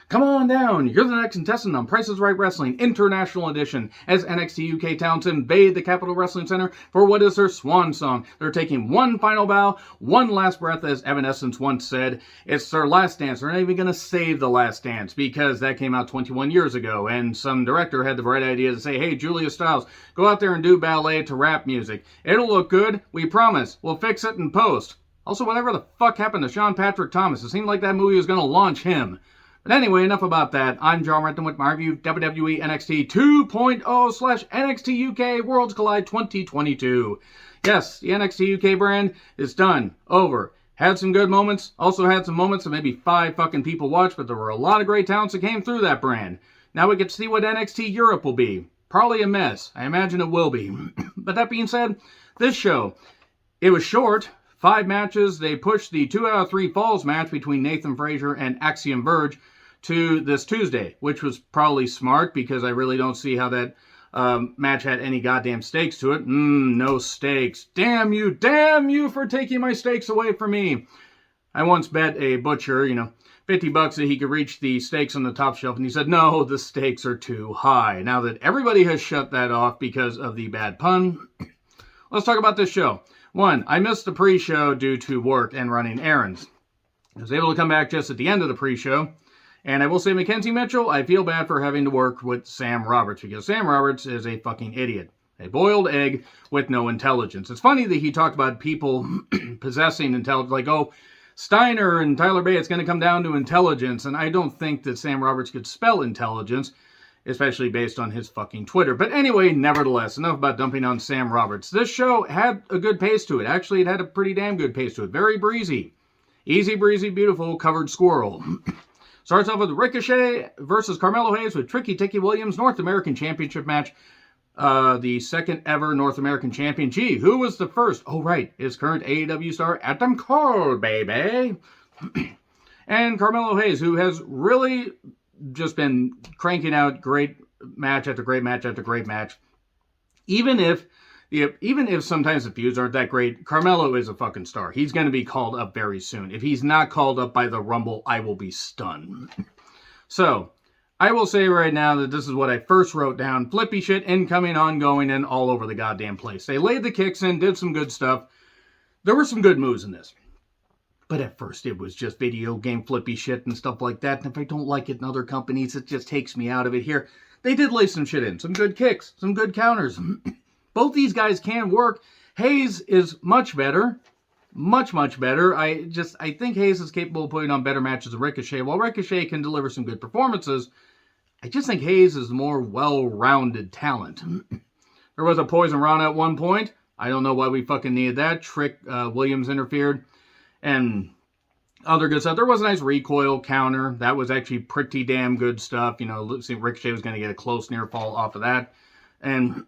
Come on down, you're the next contestant on Price is Right Wrestling International Edition as NXT UK talents invade the Capitol Wrestling Center for what is their swan song. They're taking one final bow, one last breath, as Evanescence once said. It's their last dance. They're not even going to save the last dance because that came out 21 years ago and some director had the bright idea to say, hey, Julia Stiles, go out there and do ballet to rap music. It'll look good, we promise. We'll fix it in post. Also, whatever the fuck happened to Sean Patrick Thomas? It seemed like that movie was going to launch him. But anyway, enough about that. I'm John Renton with my review of WWE NXT 2.0 / NXT UK Worlds Collide 2022. Yes, the NXT UK brand is done. Over. Had some good moments. Also had some moments that maybe 5 fucking people watched, but there were a lot of great talents that came through that brand. Now we get to see what NXT Europe will be. Probably a mess. I imagine it will be. But that being said, this show, it was short. 5 matches. They pushed the 2 out of 3 falls match between Nathan Frazier and Axiom Verge to this Tuesday, which was probably smart because I really don't see how that match had any goddamn stakes to it. No stakes. Damn you for taking my stakes away from me. I once bet a butcher, $50 that he could reach the stakes on the top shelf, and he said, no, the stakes are too high. Now that everybody has shut that off because of the bad pun, let's talk about this show. 1, I missed the pre-show due to work and running errands. I was able to come back just at the end of the pre-show. And I will say, Mackenzie Mitchell, I feel bad for having to work with Sam Roberts because Sam Roberts is a fucking idiot. A boiled egg with no intelligence. It's funny that he talked about people possessing intelligence, like, oh, Steiner and Tyler Bate, it's going to come down to intelligence. And I don't think that Sam Roberts could spell intelligence, especially based on his fucking Twitter. But anyway, nevertheless, enough about dumping on Sam Roberts. This show had a good pace to it. Actually, it had a pretty damn good pace to it. Very breezy. Easy breezy, beautiful, covered squirrel. Starts off with Ricochet versus Carmelo Hayes with Tricky Ticky Williams North American Championship match. The second ever North American champion. Gee, who was the first? Oh, right. His current AEW star, Adam Cole, baby. And Carmelo Hayes, who has really just been cranking out great match after great match after great match. Even if sometimes the feuds aren't that great, Carmelo is a fucking star. He's going to be called up very soon. If he's not called up by the Rumble, I will be stunned. So, I will say right now that this is what I first wrote down. Flippy shit, incoming, ongoing, and all over the goddamn place. They laid the kicks in, did some good stuff. There were some good moves in this. But at first, it was just video game flippy shit and stuff like that. And if I don't like it in other companies, it just takes me out of it here. They did lay some shit in. Some good kicks. Some good counters. Both these guys can work. Hayes is much better. Much, much better. I think Hayes is capable of putting on better matches than Ricochet. While Ricochet can deliver some good performances, I just think Hayes is the more well-rounded talent. There was a Poison Rana at one point. I don't know why we fucking needed that. Trick Williams interfered. And other good stuff. There was a nice recoil counter. That was actually pretty damn good stuff. Ricochet was going to get a close near fall off of that. And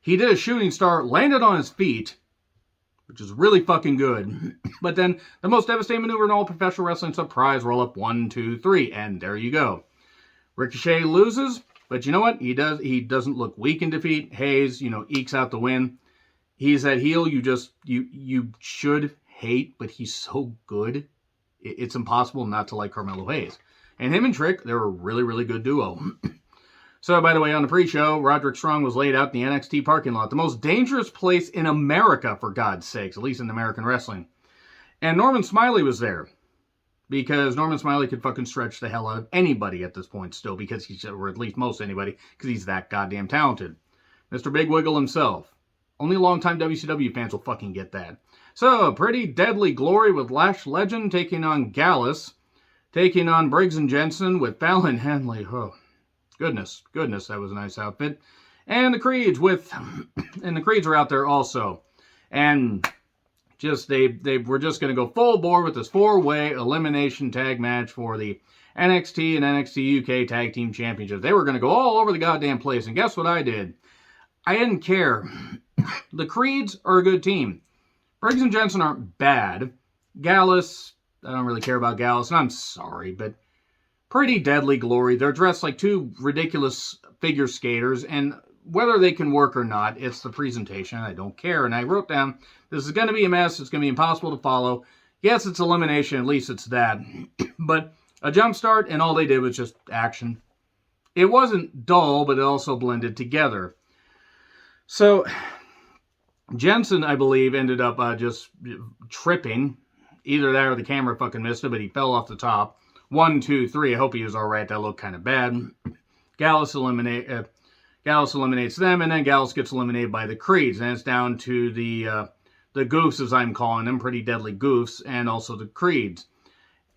he did a shooting star, landed on his feet, which is really fucking good. But then the most devastating maneuver in all professional wrestling, surprise roll up 1, 2, 3, and there you go. Ricochet loses, but you know what? He doesn't look weak in defeat. Hayes, ekes out the win. He's that heel you should hate, but he's so good. It's impossible not to like Carmelo Hayes. And him and Trick, they're a really, really good duo. So, by the way, on the pre-show, Roderick Strong was laid out in the NXT parking lot. The most dangerous place in America, for God's sakes, at least in American wrestling. And Norman Smiley was there. Because Norman Smiley could fucking stretch the hell out of anybody at this point still. Because or at least most anybody, because he's that goddamn talented. Mr. Big Wiggle himself. Only longtime WCW fans will fucking get that. So, Pretty Deadly Glory with Lash Legend taking on Gallus. Taking on Briggs and Jensen with Fallon Henley. Oh. Goodness, that was a nice outfit. And the Creeds are out there also. And just they were just going to go full bore with this 4-way elimination tag match for the NXT and NXT UK Tag Team Championships. They were going to go all over the goddamn place. And guess what I did? I didn't care. The Creeds are a good team. Briggs and Jensen aren't bad. Gallus, I don't really care about Gallus, and I'm sorry, but Pretty Deadly Glory. They're dressed like 2 ridiculous figure skaters, and whether they can work or not, it's the presentation. I don't care. And I wrote down, this is going to be a mess. It's going to be impossible to follow. Yes, it's elimination. At least it's that. But a jump start, and all they did was just action. It wasn't dull, but it also blended together. So Jensen, I believe, ended up just tripping. Either that or the camera fucking missed it, but he fell off the top. 1, 2, 3. I hope he was all right. That looked kind of bad. Gallus eliminates them, and then Gallus gets eliminated by the Creeds. And it's down to the Goofs, as I'm calling them, Pretty Deadly Goofs, and also the Creeds.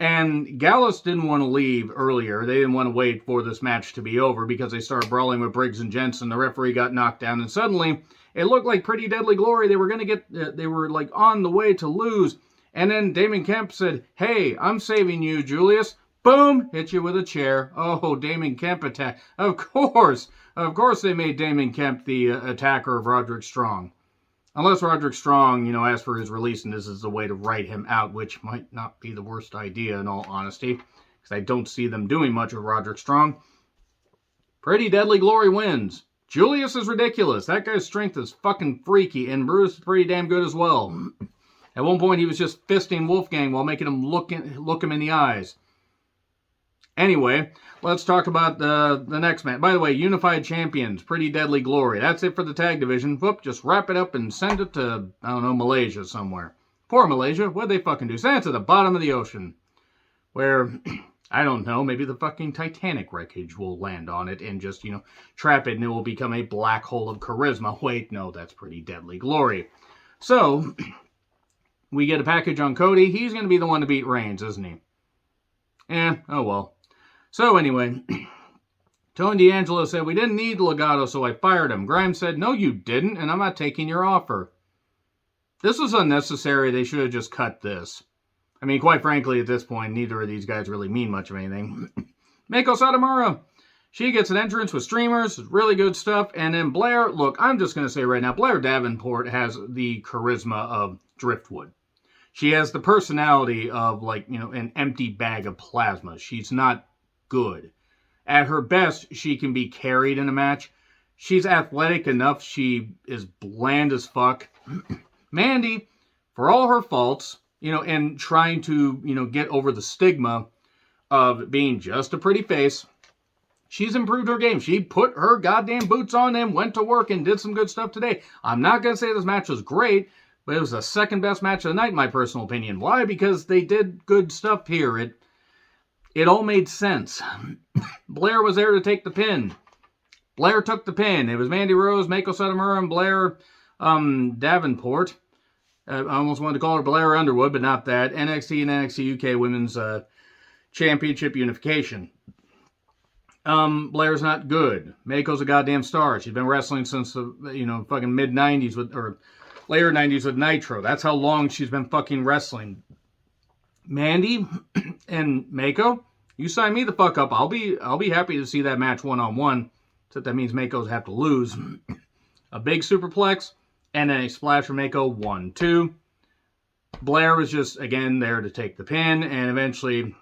And Gallus didn't want to leave earlier. They didn't want to wait for this match to be over because they started brawling with Briggs and Jensen. The referee got knocked down, and suddenly it looked like Pretty Deadly Glory. They were like on the way to lose. And then Damon Kemp said, "Hey, I'm saving you, Julius." Boom! Hit you with a chair. Oh, Damon Kemp attack. Of course they made Damon Kemp the attacker of Roderick Strong. Unless Roderick Strong, asked for his release and this is the way to write him out, which might not be the worst idea in all honesty, because I don't see them doing much with Roderick Strong. Pretty Deadly Glory wins. Julius is ridiculous. That guy's strength is fucking freaky, and Bruce is pretty damn good as well. At one point, he was just fisting Wolfgang while making him look him in the eyes. Anyway, let's talk about the next match. By the way, Unified Champions, Pretty Deadly Glory. That's it for the tag division. Whoop, just wrap it up and send it to, I don't know, Malaysia somewhere. Poor Malaysia. What'd they fucking do? Send it to the bottom of the ocean. Where, I don't know, maybe the fucking Titanic wreckage will land on it and just, trap it and it will become a black hole of charisma. Wait, no, that's Pretty Deadly Glory. So, we get a package on Cody. He's going to be the one to beat Reigns, isn't he? Oh well. So anyway, Tony D'Angelo said, "We didn't need Legato, so I fired him." Grimes said, "No, you didn't, and I'm not taking your offer." This was unnecessary. They should have just cut this. I mean, quite frankly, at this point, neither of these guys really mean much of anything. Meiko Satomura, she gets an entrance with streamers, really good stuff. And then Blair, look, I'm just going to say right now, Blair Davenport has the charisma of Driftwood. She has the personality of, an empty bag of plasma. She's not good. At her best, she can be carried in a match. She's athletic enough. She is bland as fuck. Mandy, for all her faults, and trying to, get over the stigma of being just a pretty face, she's improved her game. She put her goddamn boots on and went to work and did some good stuff today. I'm not going to say this match was great, but it was the second best match of the night, in my personal opinion. Why? Because they did good stuff here. It all made sense. Blair was there to take the pin. Blair took the pin. It was Mandy Rose, Meiko Satomura, and Blair Davenport. I almost wanted to call her Blair Underwood, but not that. NXT and NXT UK Women's Championship Unification. Blair's not good. Meiko's a goddamn star. She's been wrestling since the fucking mid-90s or later 90s with Nitro. That's how long she's been fucking wrestling. Mandy and Meiko, you sign me the fuck up. I'll be happy to see that match one-on-one. Except that means Meiko's have to lose. A big superplex and then a splash from Meiko. 1, 2. Blair was just again there to take the pin, and eventually,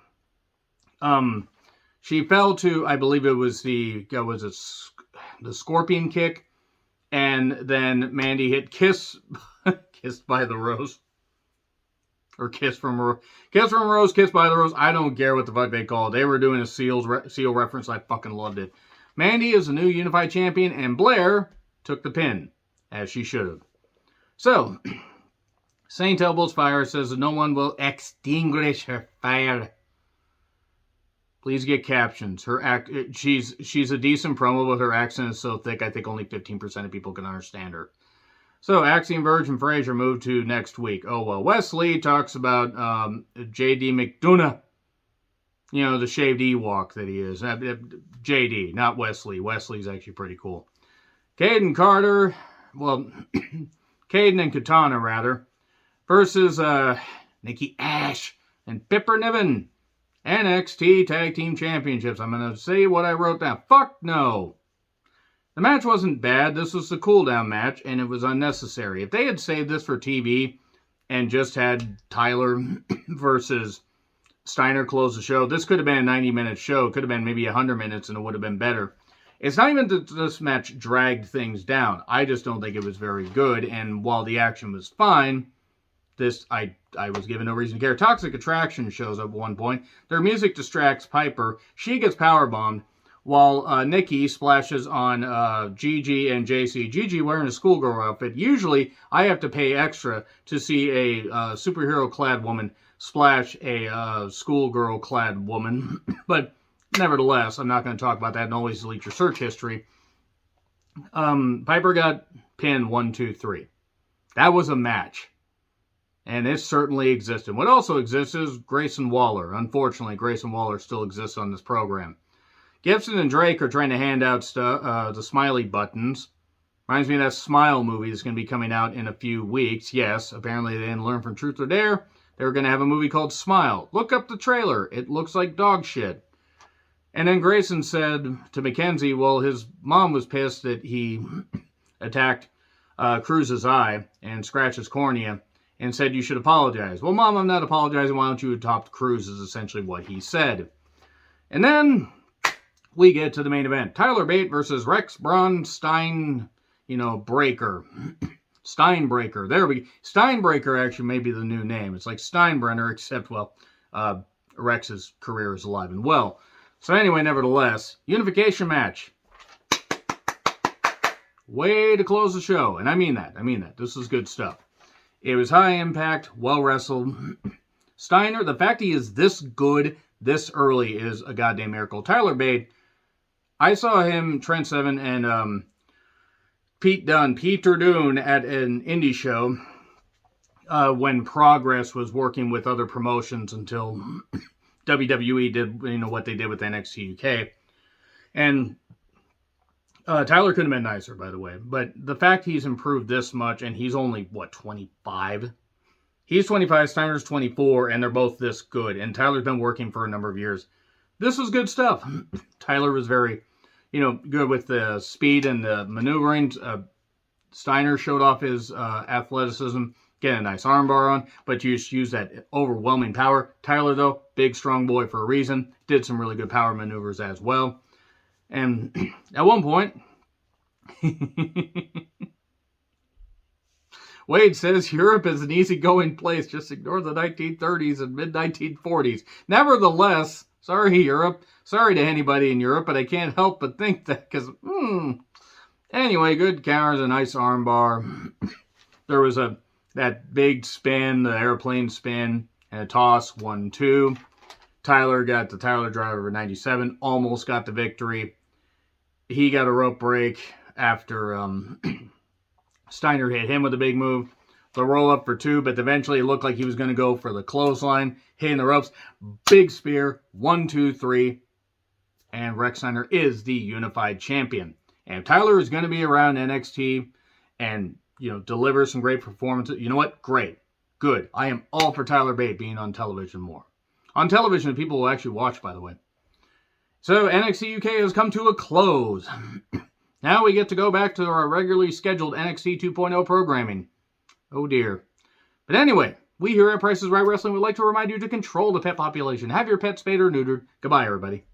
she fell to, I believe it was the scorpion kick, and then Mandy hit kissed by the Rose. Or kiss from Rose, kiss by the Rose. I don't care what the fuck they call it. They were doing a Seal reference. I fucking loved it. Mandy is the new Unified Champion, and Blair took the pin, as she should have. So, Saint Elbows Fire says that no one will extinguish her fire. Please get captions. She's a decent promo, but her accent is so thick, I think only 15% of people can understand her. So, Axiom Verge and Frazier move to next week. Oh, well, Wesley talks about J.D. McDonough. The shaved Ewok that he is. J.D., not Wesley. Wesley's actually pretty cool. Caden and Katana, rather, versus Nikki Ash and Pippa Niven. NXT Tag Team Championships. I'm going to say what I wrote down. Fuck no. The match wasn't bad. This was the cool-down match, and it was unnecessary. If they had saved this for TV and just had Tyler versus Steiner close the show, this could have been a 90-minute show. It could have been maybe 100 minutes, and it would have been better. It's not even that this match dragged things down. I just don't think it was very good, and while the action was fine, I I was given no reason to care. Toxic Attraction shows up at one point. Their music distracts Piper. She gets powerbombed while Nikki splashes on Gigi and JC. Gigi wearing a schoolgirl outfit. Usually, I have to pay extra to see a superhero-clad woman splash a schoolgirl-clad woman. But nevertheless, I'm not going to talk about that and always delete your search history. Piper got pinned 1, 2, 3. That was a match. And it certainly existed. What also exists is Grayson Waller. Unfortunately, Grayson Waller still exists on this program. Gibson and Drake are trying to hand out the smiley buttons. Reminds me of that Smile movie that's going to be coming out in a few weeks. Yes, apparently they didn't learn from Truth or Dare. They were going to have a movie called Smile. Look up the trailer. It looks like dog shit. And then Grayson said to Mackenzie, well, his mom was pissed that he attacked Cruz's eye and scratched his cornea and said you should apologize. Well, Mom, I'm not apologizing. Why don't you adopt Cruz is essentially what he said. And then we get to the main event. Tyler Bate versus Rex Braun SteinBater. SteinBreaker. There we go. SteinBreaker actually may be the new name. It's like Steinbrenner, except, well, Rex's career is alive and well. So anyway, nevertheless, unification match. Way to close the show. And I mean that. This is good stuff. It was high impact, well wrestled. Steiner, the fact he is this good this early is a goddamn miracle. Tyler Bate, I saw him, Trent Seven, and Peter Dunne at an indie show when Progress was working with other promotions until WWE did, what they did with NXT UK. And Tyler could have been nicer, by the way. But the fact he's improved this much, and he's only, 25? He's 25, Steiner's 24, and they're both this good. And Tyler's been working for a number of years. This was good stuff. Tyler was very, good with the speed and the maneuvering. Steiner showed off his athleticism, getting a nice armbar on, but you just use that overwhelming power. Tyler, though, big, strong boy for a reason. Did some really good power maneuvers as well. And at one point, Wade says Europe is an easygoing place. Just ignore the 1930s and mid-1940s. Nevertheless, sorry, Europe. Sorry to anybody in Europe, but I can't help but think that because, Anyway, good counters, a nice armbar. There was that big spin, the airplane spin, and a toss, 1, 2. Tyler got the Tyler Driver over 97, almost got the victory. He got a rope break after Steiner hit him with a big move. The roll up for 2, but eventually it looked like he was going to go for the clothesline, hitting the ropes. Big spear, 1, 2, 3. And Rex Steiner is the unified champion. And if Tyler is going to be around NXT and, deliver some great performances, you know what? Great. Good. I am all for Tyler Bate being on television more. On television, people will actually watch, by the way. So, NXT UK has come to a close. Now we get to go back to our regularly scheduled NXT 2.0 programming. Oh, dear. But anyway, we here at Price is Right Wrestling would like to remind you to control the pet population. Have your pet spayed or neutered. Goodbye, everybody.